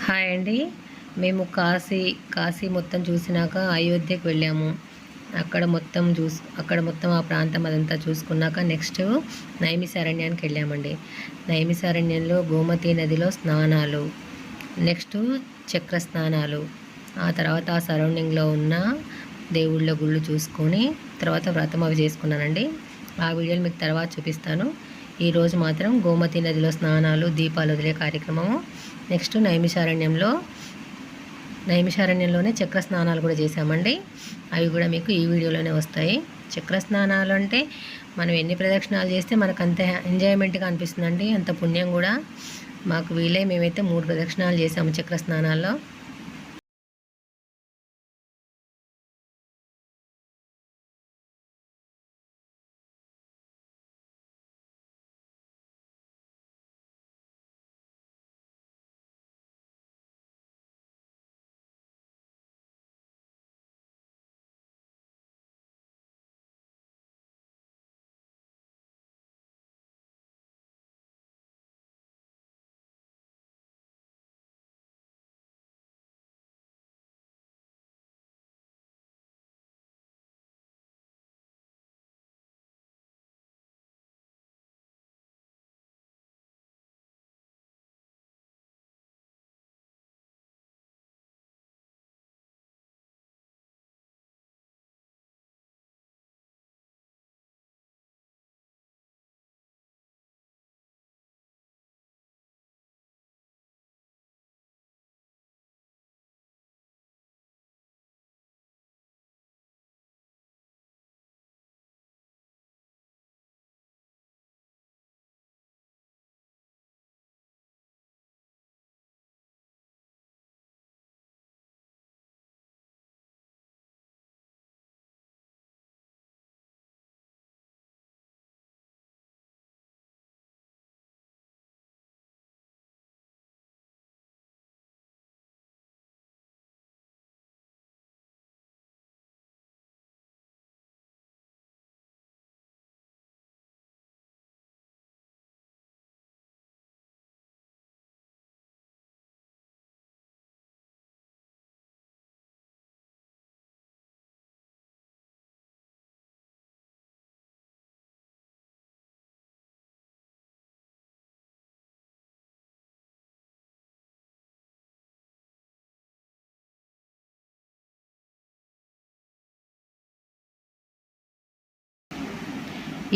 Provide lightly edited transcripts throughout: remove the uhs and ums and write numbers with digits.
Hi అండి. మేము కాశీ మొత్తం చూసినాక అయోధ్యకి వెళ్ళాము. అక్కడ మొత్తం ఆ ప్రాంతం అదంతా చూసుకున్నాక నెక్స్ట్ నైమిసారణ్యానికి వెళ్ళామండి. నైమిసారణ్యంలో గోమతి నదిలో స్నానాలు, నెక్స్ట్ చక్ర స్నానాలు, ఆ తర్వాత ఆ సరౌండింగ్లో ఉన్న దేవుళ్ళ గుళ్ళు చూసుకొని తర్వాత వ్రతం అవి చేసుకున్నానండి. ఆ వీడియోలు మీకు తర్వాత చూపిస్తాను. ఈరోజు మాత్రం గోమతి నదిలో స్నానాలు, దీపాలు వదిలే కార్యక్రమము, నెక్స్ట్ నైమిషారణ్యంలోనే చక్ర స్నానాలు కూడా చేశామండి. అవి కూడా మీకు ఈ వీడియోలోనే వస్తాయి. చక్ర స్నానాలు అంటే మనం ఎన్ని ప్రదక్షిణాలు చేస్తే మనకు అంత ఎంజాయ్మెంట్గా అనిపిస్తుందండి, అంత పుణ్యం కూడా మాకు వీలే. మేమైతే 3 ప్రదక్షిణాలు చేసాము చక్ర స్నానాల్లో.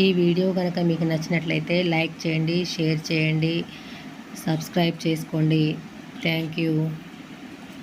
ఈ వీడియో కనుక మీకు నచ్చినట్లయితే లైక్ చేయండి, షేర్ చేయండి, సబ్స్క్రైబ్ చేసుకోండి. Thank you.